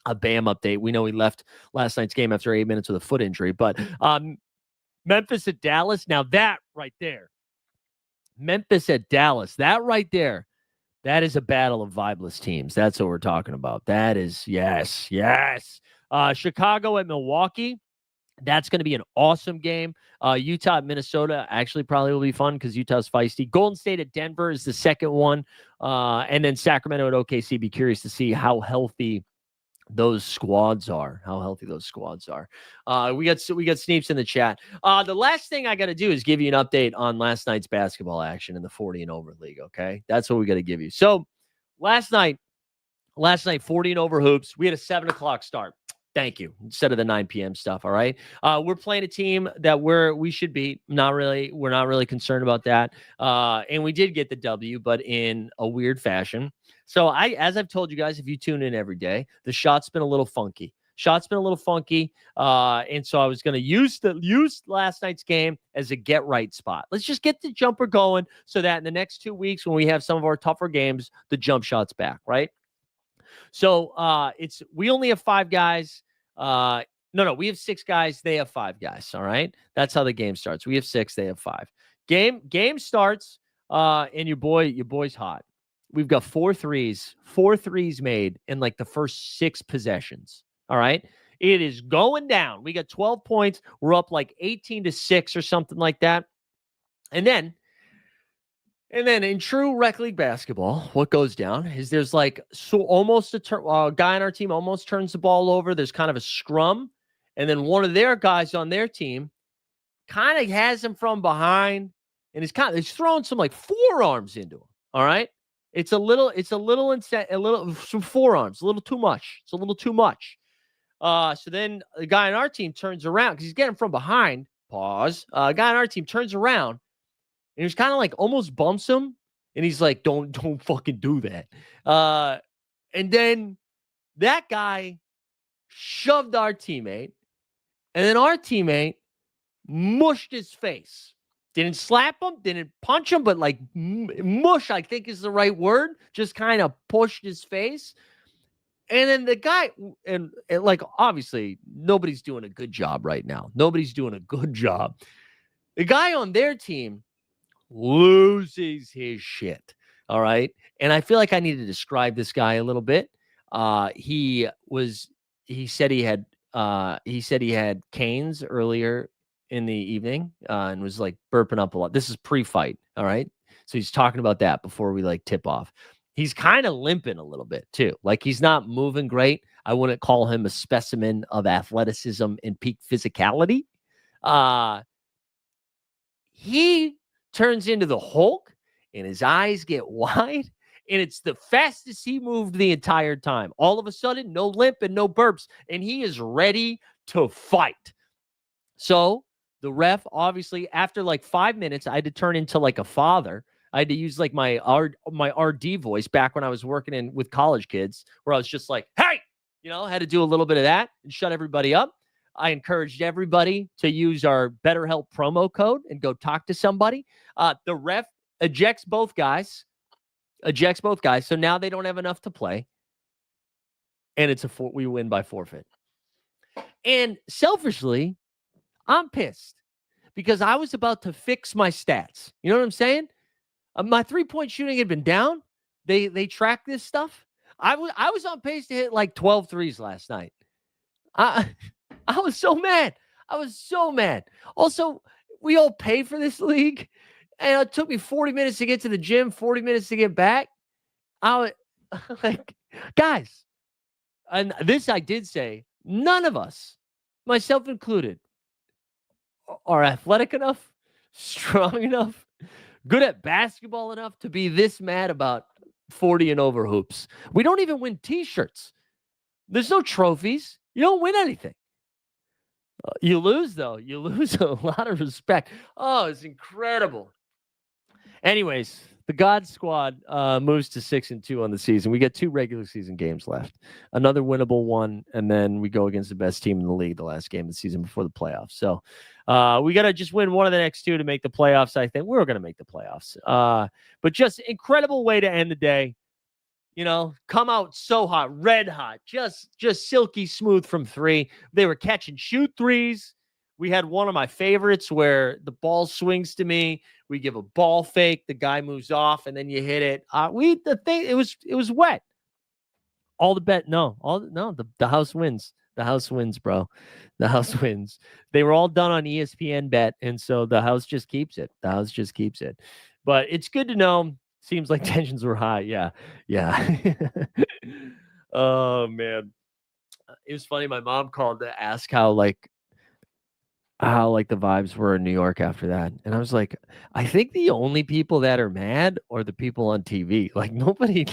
a Bam update. We know he left last night's game after 8 minutes with a foot injury. But Memphis at Dallas. Now that right there. Memphis at Dallas. That right there. That is a battle of vibeless teams. That's what we're talking about. That is, yes. Chicago at Milwaukee. That's going to be an awesome game. Utah at Minnesota actually probably will be fun because Utah's feisty. Golden State at Denver is the second one. And then Sacramento at OKC. Be curious to see how healthy those squads are. We got Sneeps in the chat. The last thing I got to do is give you an update on last night's basketball action in the 40 and over league. Okay. That's what we got to give you. So last night, 40 and over hoops, we had a 7:00 start. Thank you. Instead of the 9 p.m. stuff. All right. We're playing a team that we should beat. We're not really concerned about that. And we did get the W, but in a weird fashion. So as I've told you guys, if you tune in every day, the shot's been a little funky. Shot's been a little funky. And so I was going to use last night's game as a get right spot. Let's just get the jumper going so that in the next 2 weeks, when we have some of our tougher games, the jump shot's back, right? So we only have 5 guys. No, we have 6 guys. They have 5 guys. All right. That's how the game starts. We have 6. They have 5. Game starts. And your boy's hot. We've got 4 threes made in like the first 6 possessions. All right. It is going down. We got 12 points. We're up like 18-6 or something like that. And then in true rec league basketball, what goes down is there's like almost a guy on our team almost turns the ball over. There's kind of a scrum. And then one of their guys on their team kind of has him from behind and he's throwing some like forearms into him. All right. It's some forearms, a little too much. It's a little too much. So then the guy on our team turns around because he's getting from behind. Pause. Guy on our team turns around and he's kind of like almost bumps him. And he's like, don't fucking do that. And then that guy shoved our teammate. And then our teammate mushed his face. Didn't slap him, didn't punch him, but like mush, I think is the right word. Just kind of pushed his face. And then the guy, and like, obviously, nobody's doing a good job right now. Nobody's doing a good job. The guy on their team loses his shit. All right. And I feel like I need to describe this guy a little bit. He said he had canes earlier in the evening and was like burping up a lot. This is pre-fight. All right. So he's talking about that before we like tip off. He's kind of limping a little bit too. Like he's not moving great. I wouldn't call him a specimen of athleticism and peak physicality. He turns into the Hulk and his eyes get wide. And it's the fastest he moved the entire time. All of a sudden, no limp and no burps. And he is ready to fight. So the ref, obviously, after like 5 minutes, I had to turn into like a father. I had to use like my RD voice back when I was working with college kids, where I was just like, hey, I had to do a little bit of that and shut everybody up. I encouraged everybody to use our BetterHelp promo code and go talk to somebody. The ref ejects both guys. So now they don't have enough to play. And we win by forfeit. And selfishly, I'm pissed because I was about to fix my stats. You know what I'm saying? My 3-point shooting had been down. They track this stuff. I was on pace to hit like 12 threes last night. I was so mad. Also, we all pay for this league. And it took me 40 minutes to get to the gym, 40 minutes to get back. I was like, guys, and this I did say, none of us, myself included, are athletic enough, strong enough, good at basketball enough to be this mad about 40 and over hoops. We don't even win t-shirts. There's no trophies. You don't win anything. You lose, though. You lose a lot of respect. Oh, it's incredible. Anyways, the God Squad moves to 6-2 on the season. We get 2 regular season games left, another winnable one, and then we go against the best team in the league the last game of the season before the playoffs. So we got to just win one of the next 2 to make the playoffs. I think we're going to make the playoffs. But just incredible way to end the day. Come out so hot, red hot, just silky smooth from 3. They were catch and shoot threes. We had one of my favorites where the ball swings to me. We give a ball fake. The guy moves off, and then you hit it. It was wet. The house wins. The house wins, bro. The house wins. They were all done on ESPN Bet, and so the house just keeps it. But it's good to know. Seems like tensions were high. Yeah. Oh man, it was funny. My mom called to ask how the vibes were in New York after that. And I was like, I think the only people that are mad are the people on TV. Like nobody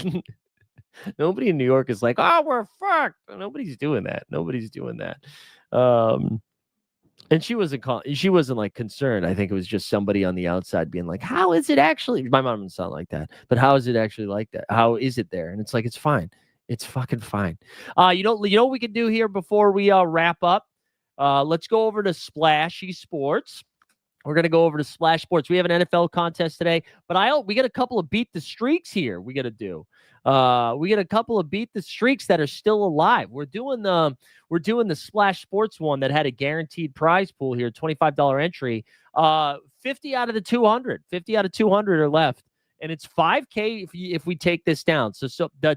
in New York is like, oh, we're fucked. Nobody's doing that. And she wasn't like concerned. I think it was just somebody on the outside being like, how is it actually? My mom doesn't sound like that, but how is it actually like that? How is it there? And it's like, it's fine. It's fucking fine. You know what we can do here before we wrap up? Let's go over to Splashy Sports. We're going to go over to Splash Sports. We have an NFL contest today, but we got a couple of beat the streaks here we got to do. We get a couple of beat the streaks that are still alive. We're doing the Splash Sports one that had a guaranteed prize pool here, $25 entry. 50 out of the 200. 50 out of 200 are left. And it's 5K if we take this down. So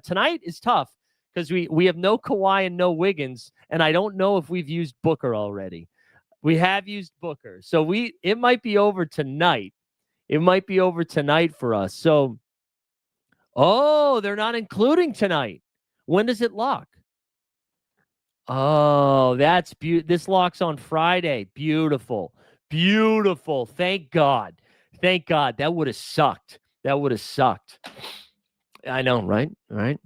tonight is tough because we have no Kawhi and no Wiggins, and I don't know if we've used Booker already. We have used Booker. So it might be over tonight. It might be over tonight for us. So, they're not including tonight. When does it lock? Oh, that's beautiful. This locks on Friday. Beautiful. Beautiful. Thank God. Thank God. That would have sucked. That would have sucked. I know, right? Right.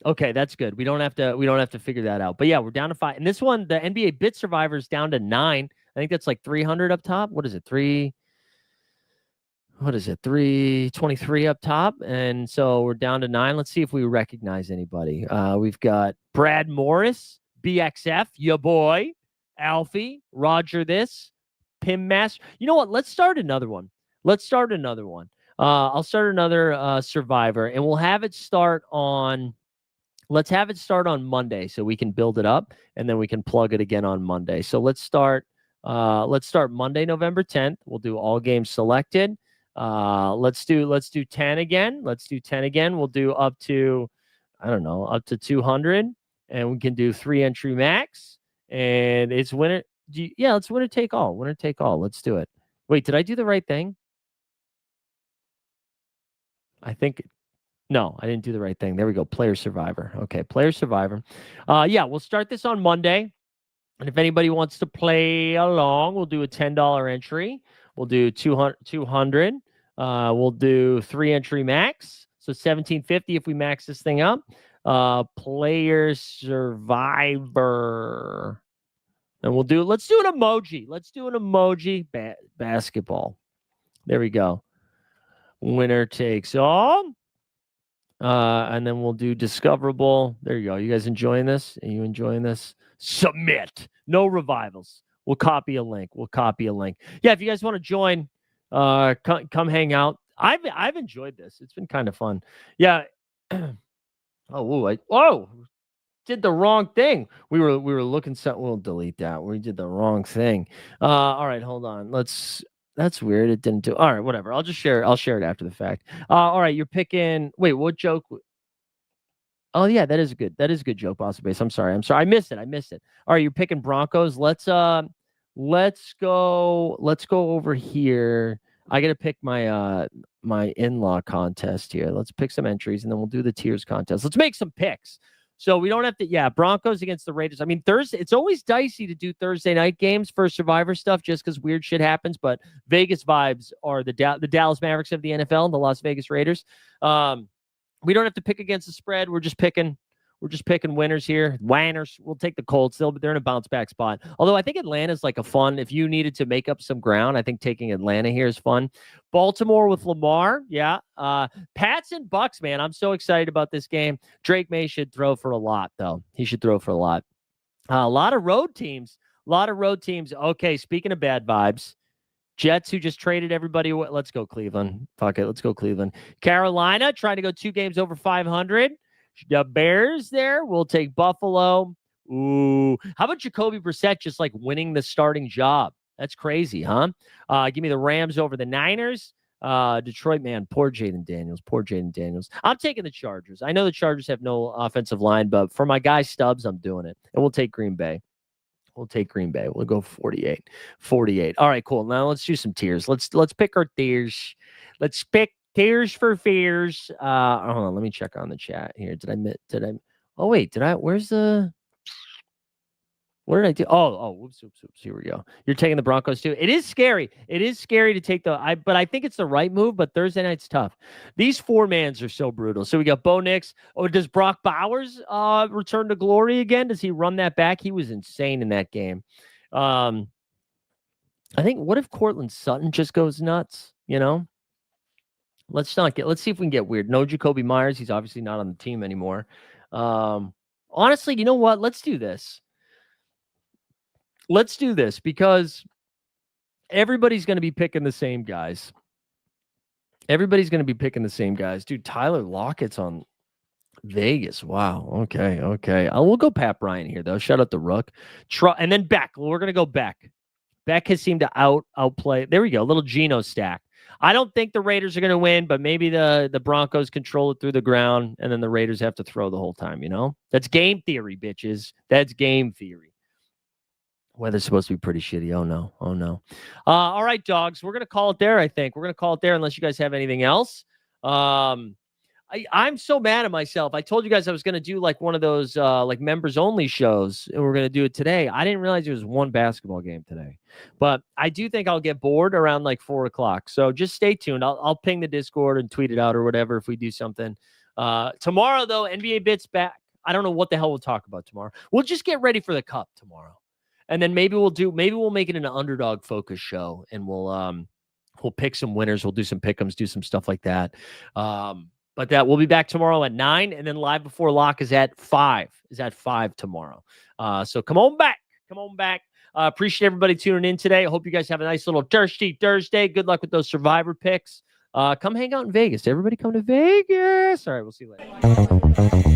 Okay, that's good. We don't have to figure that out. But yeah, we're down to 5. And this one, the NBA Bit Survivor is down to 9. I think that's like 300 up top. What is it? 323 up top. And so we're down to 9. Let's see if we recognize anybody. We've got Brad Morris, BXF, your boy, Alfie, Roger this, Pim Master. You know what? Let's start another one. I'll start another Survivor, and we'll have it start on Let's have it start on Monday so we can build it up, and then we can plug it again on Monday. So let's start Monday, November 10th. We'll do all games selected. Let's do 10 again. We'll do up to 200, and we can do 3 entry max, and it's winner. Let's winner take all. Let's do it. Wait, did I do the right thing? No, I didn't do the right thing. There we go. Player Survivor. Okay, Player Survivor. We'll start this on Monday. And if anybody wants to play along, we'll do a $10 entry. We'll do 200. We'll do 3 entry max. So $17.50 if we max this thing up. Player Survivor. And let's do an emoji. Basketball. There we go. Winner takes all. And then we'll do discoverable. There you go. You guys enjoying this? Are you enjoying this? Submit. No revivals. We'll copy a link. Yeah, if you guys want to join, come hang out. I've enjoyed this. It's been kind of fun. Yeah. Did the wrong thing. We were looking. We'll delete that. We did the wrong thing. All right, hold on. That's weird. It didn't do. All right, whatever. I'll share it after the fact. All right, you're picking. Wait, what joke? Oh yeah, that is a good joke, Boss Base. I'm sorry. I missed it. All right, you're picking Broncos. Let's go over here. I gotta pick my my in-law contest here. Let's pick some entries, and then we'll do the tiers contest. Let's make some picks. So we don't have to, Broncos against the Raiders. I mean, Thursday, it's always dicey to do Thursday night games for Survivor stuff just because weird shit happens. But Vegas vibes are the Dallas Mavericks of the NFL and the Las Vegas Raiders. We don't have to pick against the spread. We're just picking winners here. Winners. We'll take the Colts. They're in a bounce back spot. Although I think Atlanta's like a fun, if you needed to make up some ground, I think taking Atlanta here is fun. Baltimore with Lamar. Yeah. Pats and Bucks, man. I'm so excited about this game. Drake May should throw for a lot, though. He should throw for a lot. A lot of road teams. Okay. Speaking of bad vibes, Jets who just traded everybody. Let's go Cleveland. Fuck it. Let's go Cleveland. Carolina trying to go 2 games over 500. The Bears there. We'll take Buffalo. Ooh. How about Jacoby Brissett just like winning the starting job? That's crazy, huh? Give me the Rams over the Niners. Detroit, man. Poor Jaden Daniels. I'm taking the Chargers. I know the Chargers have no offensive line, but for my guy Stubbs, I'm doing it. And we'll take Green Bay. We'll go 48. All right, cool. Now let's do some tiers. Let's pick our tiers. Let's pick tiers for fears. Hold on. Let me check on the chat here. What did I do? Whoops. Here we go. You're taking the Broncos too. It is scary. To take but I think it's the right move, but Thursday night's tough. These 4-mans are so brutal. So we got Bo Nix. Does Brock Bowers return to glory again? Does he run that back? He was insane in that game. I think, what if Cortland Sutton just goes nuts, you know? Let's see if we can get weird. No Jacoby Myers. He's obviously not on the team anymore. Honestly, you know what? Let's do this. Let's do this because everybody's going to be picking the same guys. Dude, Tyler Lockett's on Vegas. Wow. Okay. We'll go Pat Bryant here, though. Shout out to Rook. And then Beck. We're going to go Beck. Beck has seemed to outplay. There we go. A little Geno stack. I don't think the Raiders are going to win, but maybe the Broncos control it through the ground, and then the Raiders have to throw the whole time, you know? That's game theory, bitches. That's game theory. Weather's supposed to be pretty shitty. Oh, no. All right, dogs. We're going to call it there, I think. We're going to call it there unless you guys have anything else. I'm so mad at myself. I told you guys I was going to do like one of those like members only shows, and we're going to do it today. I didn't realize there was one basketball game today, but I do think I'll get bored around like 4:00. So just stay tuned. I'll ping the Discord and tweet it out or whatever if we do something. Tomorrow though, NBA Bits back. I don't know what the hell we'll talk about tomorrow. We'll just get ready for the Cup tomorrow, and then maybe we'll make it an underdog focus show, and we'll pick some winners. We'll do some pick'ems, do some stuff like that. But that we'll be back tomorrow at 9, and then live before lock is at 5. Tomorrow. So come on back. Appreciate everybody tuning in today. I hope you guys have a nice little thirsty Thursday. Good luck with those Survivor picks. Come hang out in Vegas. Everybody come to Vegas. All right, we'll see you later.